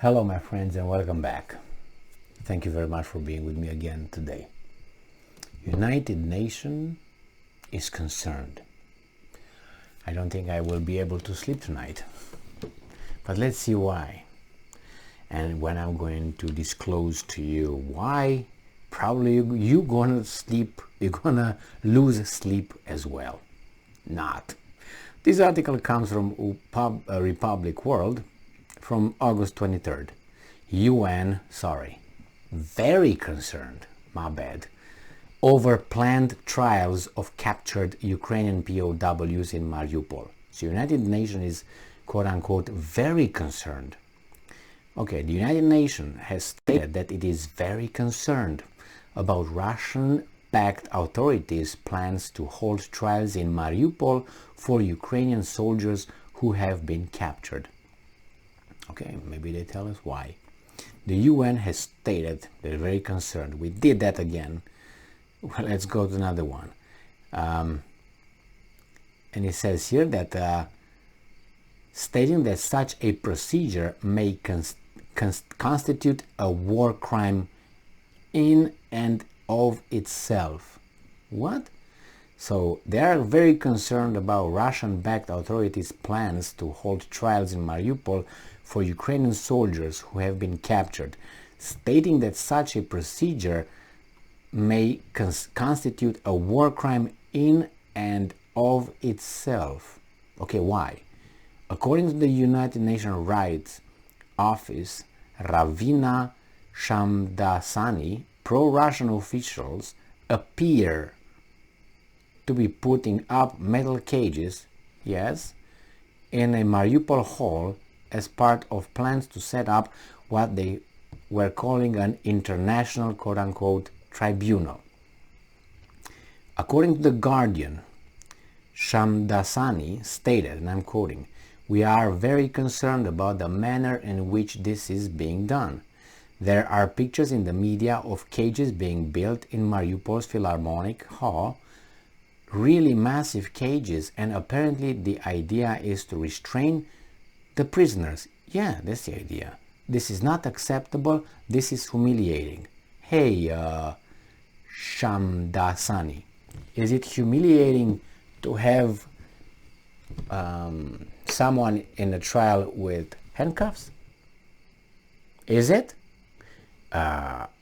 Hello my friends and welcome back. Thank you very much for being with me again today. United Nations is concerned. I don't think I will be able to sleep tonight, but let's see why. And when I'm going to disclose to you why, probably you're gonna lose sleep as well. Not. This article comes from Republic World from August 23rd. UN, very concerned, my bad, over planned trials of captured Ukrainian POWs in Mariupol. So United Nations is quote-unquote very concerned. Okay, the United Nations has stated that it is very concerned about Russian-backed authorities' plans to hold trials in Mariupol for Ukrainian soldiers who have been captured. Okay, maybe they tell us why. The UN has stated they're very concerned. We did that again. Well, let's go to another one. And it says here that stating that such a procedure may constitute a war crime in and of itself. What? So they are very concerned about Russian-backed authorities' plans to hold trials in Mariupol for Ukrainian soldiers who have been captured, stating that such a procedure may constitute a war crime in and of itself. Okay, why? According to the United Nations Rights Office, Ravina Shamdasani, pro-Russian officials appear to be putting up metal cages, yes, in a Mariupol hall as part of plans to set up what they were calling an international quote-unquote tribunal. According to The Guardian, Shamdasani stated, and I'm quoting, "We are very concerned about the manner in which this is being done. There are pictures in the media of cages being built in Mariupol's Philharmonic Hall, really massive cages, and apparently the idea is to restrain the prisoners." Yeah, that's the idea. This is not acceptable. This is humiliating. Hey, Shamdasani, is it humiliating to have someone in a trial with handcuffs? Is it?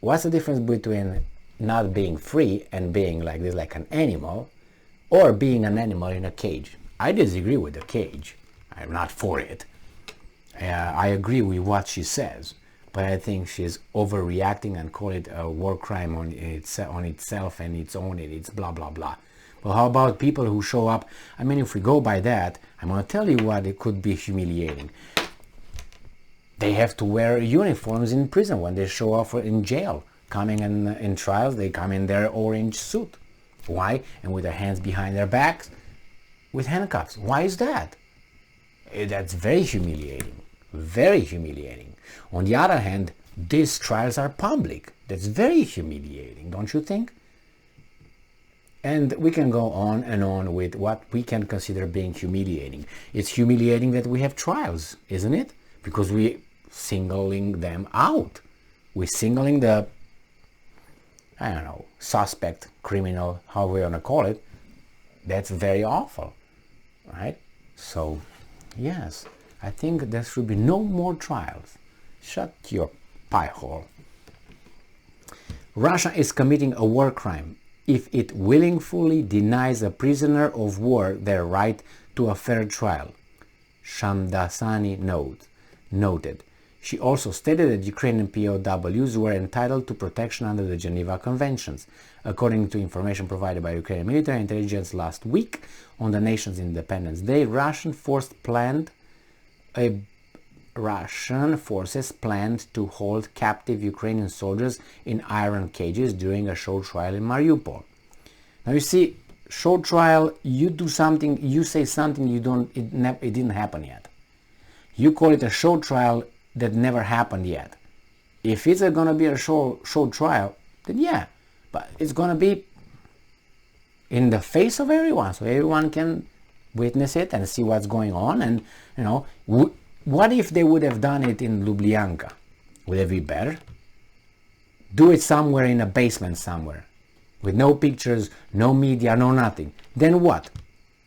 What's the difference between not being free and being like this, like an animal, or being an animal in a cage? I disagree with the cage. I'm not for it. I agree with what she says, but I think she's overreacting and call it a war crime on itself and its own, and it's blah blah blah. Well, how about people who show up? I mean, if we go by that, I'm going to tell you what it could be humiliating. They have to wear uniforms in prison when they show up in jail. Coming in trials, they come in their orange suit. Why? And with their hands behind their backs, with handcuffs. Why is that? That's very humiliating. Very humiliating. On the other hand, these trials are public. That's very humiliating, don't you think? And we can go on and on with what we can consider being humiliating. It's humiliating that we have trials, isn't it? Because we're singling them out. We're singling the, I don't know, suspect, criminal, however you want to call it. That's very awful, right? So, yes, I think there should be no more trials. Shut your pie hole. Russia is committing a war crime if it willingly denies a prisoner of war their right to a fair trial, Shamdasani noted. She also stated that Ukrainian POWs were entitled to protection under the Geneva Conventions. According to information provided by Ukrainian military intelligence last week on the nation's Independence Day, Russian forces planned to hold captive Ukrainian soldiers in iron cages during a show trial in Mariupol. Now you see, show trial, you do something, you say something, it didn't happen yet. You call it a show trial that never happened yet. If it's going to be a show trial, then yeah, but it's going to be in the face of everyone, so everyone can witness it and see what's going on. And What if they would have done it in Lubyanka? Would it be better? Do it somewhere in a basement somewhere, with no pictures, no media, no nothing. Then what?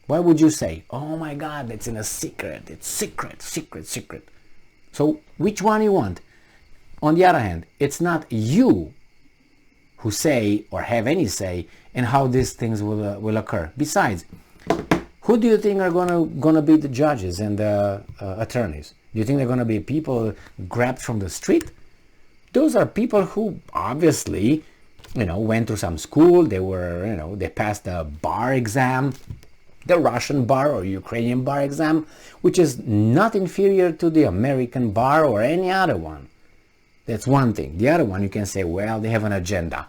What would you say? Oh my God, it's in a secret. It's secret, secret, secret. So which one you want? On the other hand, it's not you who say or have any say in how these things will occur. Besides, who do you think are gonna be the judges and the attorneys? Do you think they're gonna be people grabbed from the street? Those are people who obviously, went through some school. They were, they passed the bar exam, the Russian bar or Ukrainian bar exam, which is not inferior to the American bar or any other one. That's one thing. The other one, you can say, well, they have an agenda.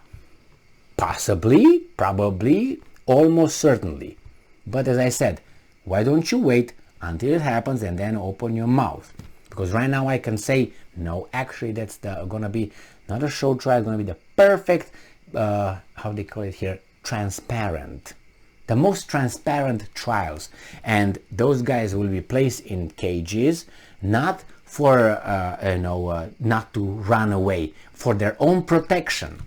Possibly, probably, almost certainly. But as I said, why don't you wait until it happens and then open your mouth? Because right now I can say, no, actually that's gonna be not a show trial, it's gonna be the perfect, how they call it here, transparent. The most transparent trials. And those guys will be placed in cages, not for, not to run away, for their own protection.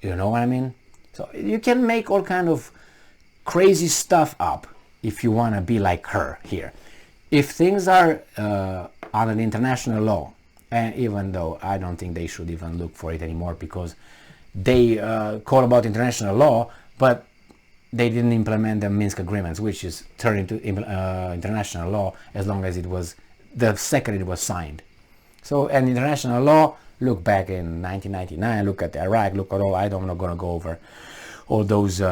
You know what I mean? So you can make all kind of crazy stuff up if you want to be like her here. If things are on an international law, and even though I don't think they should even look for it anymore, because they call about international law, but they didn't implement the Minsk agreements, which is turned into international law as long as it was, the second it was signed. So an international law, look back in 1999, look at Iraq, look at all, I'm not going to go over all those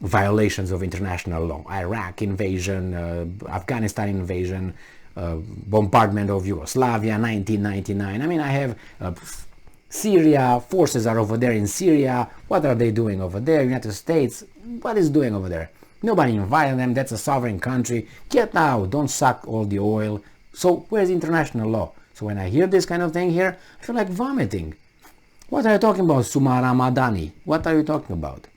violations of international law. Iraq invasion, Afghanistan invasion, bombardment of Yugoslavia, 1999. I mean, I have Syria, forces are over there in Syria. What are they doing over there? United States, what is doing over there? Nobody invited them. That's a sovereign country. Get out. Don't suck all the oil. So where's international law? So when I hear this kind of thing here, I feel like vomiting. What are you talking about, Sumara Madani? What are you talking about?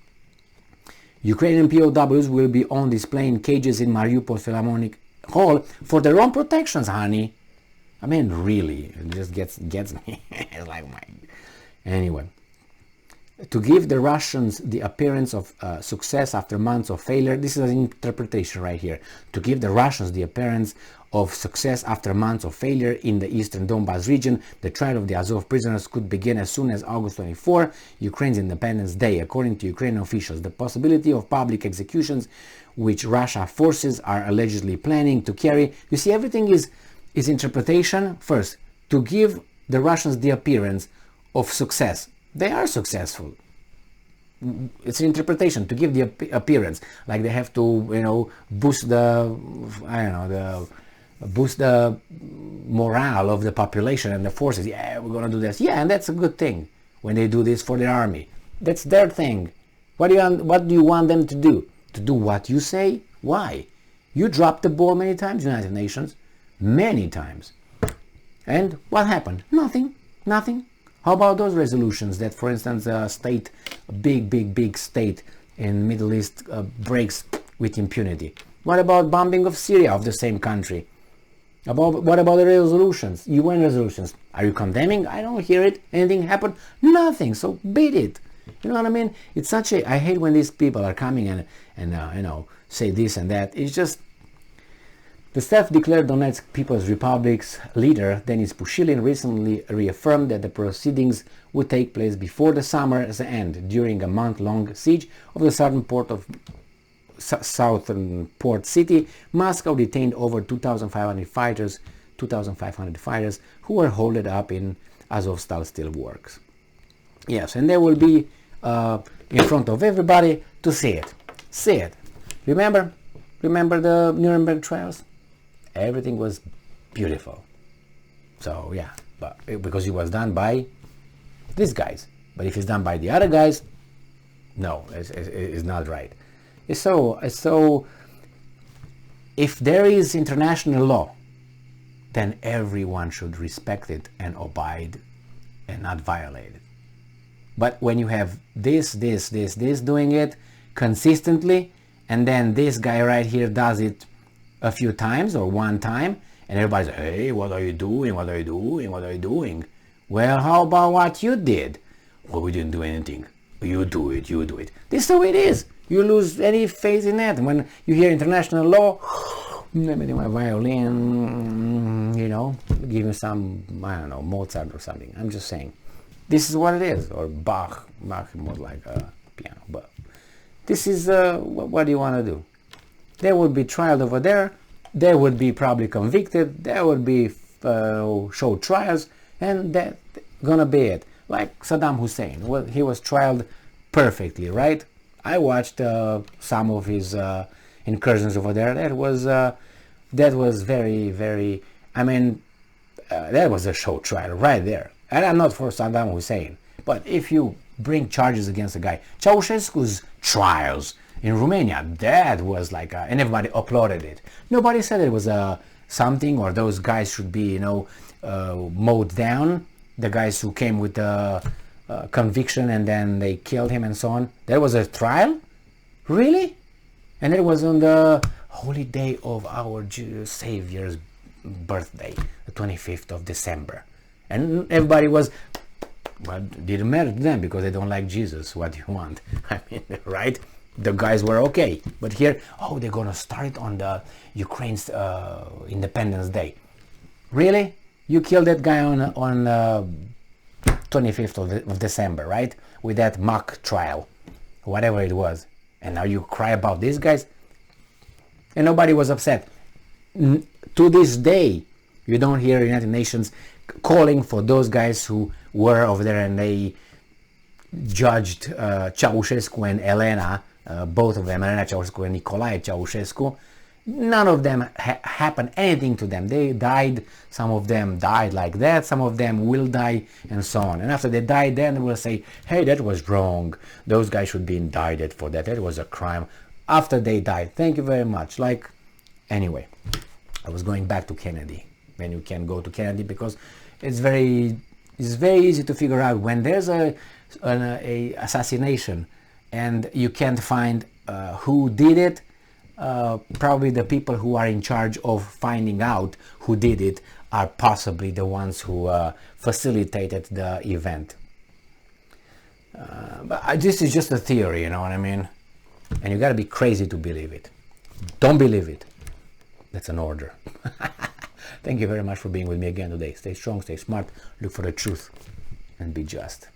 Ukrainian POWs will be on display in cages in Mariupol Philharmonic Hall for their own protections, honey. I mean, really, it just gets me. It's like, my... Anyway, to give the Russians the appearance of success after months of failure, this is an interpretation right here. To give the Russians the appearance of success after months of failure in the eastern Donbas region, the trial of the Azov prisoners could begin as soon as August 24, Ukraine's Independence Day, according to Ukrainian officials. The possibility of public executions, which Russia forces are allegedly planning to carry. You see, everything is interpretation. First, to give the Russians the appearance of success. They are successful. It's an interpretation to give the appearance, like they have to, boost the, boost the morale of the population and the forces. Yeah, we're gonna do this. Yeah, and that's a good thing when they do this for their army. That's their thing. What do you want them to do? To do what you say? Why? You dropped the ball many times, United Nations. Many times. And what happened? Nothing. Nothing. How about those resolutions that, for instance, a state, a big state in Middle East breaks with impunity? What about bombing of Syria, of the same country? What about the resolutions, UN resolutions? Are you condemning? I don't hear it. Anything happened? Nothing. So beat it. You know what I mean? It's such a... I hate when these people are coming and say this and that. It's just... The self-declared Donetsk People's Republic's leader, Denis Pushilin, recently reaffirmed that the proceedings would take place before the summer's end, during a month-long siege of the southern port city. Moscow detained over 2,500 fighters who were holed up in Azovstal steel works. Yes, and they will be in front of everybody to see it. See it. Remember the Nuremberg trials? Everything was beautiful. So yeah, but because it was done by these guys. But if it's done by the other guys, no, it's not right. So if there is international law, then everyone should respect it and abide and not violate it. But when you have this doing it consistently, and then this guy right here does it a few times or one time, and everybody's like, hey, what are you doing? What are you doing? What are you doing? Well, how about what you did? Well, we didn't do anything. You do it, you do it. This is the way it is. You lose any faith in that. When you hear international law, let me do my violin, you know, give me some, I don't know, Mozart or something. I'm just saying. This is what it is. Or Bach more like a piano. But this is, what do you want to do? They would be trialed over there. They would be probably convicted. There would be show trials. And that's gonna be it. Like Saddam Hussein. Well, he was trialed perfectly, right? I watched some of his incursions over there. That was very, very, I mean, that was a show trial right there. And I'm not for Saddam Hussein, but if you bring charges against a guy, Ceausescu's trials in Romania, that was like, and everybody applauded it. Nobody said it was something, or those guys should be, you know, mowed down. The guys who came with the conviction and then they killed him and so on. There was a trial? Really? And it was on the holy day of our Savior's birthday, the 25th of December. And everybody was, well, it didn't matter to them because they don't like Jesus. What do you want? I mean, right? The guys were okay. But here, oh, they're going to start it on the Ukraine's Independence Day. Really? You killed that guy on 25th of December, right? With that mock trial, whatever it was. And now you cry about these guys? And nobody was upset. To this day, you don't hear United Nations calling for those guys who were over there and they judged Ceausescu and Elena, both of them, Elena Ceausescu and Nicolae Ceausescu. None of them happened anything to them. They died. Some of them died like that. Some of them will die, and so on. And after they die, then they will say, hey, that was wrong. Those guys should be indicted for that. That was a crime. After they died. Thank you very much. Like, anyway, I was going back to Kennedy. When you can go to Kennedy, because it's very easy to figure out when there's a assassination and you can't find who did it. Probably the people who are in charge of finding out who did it are possibly the ones who facilitated the event. But this is just a theory, you know what I mean? And you gotta be crazy to believe it. Don't believe it. That's an order. Thank you very much for being with me again today. Stay strong, stay smart, look for the truth, and be just.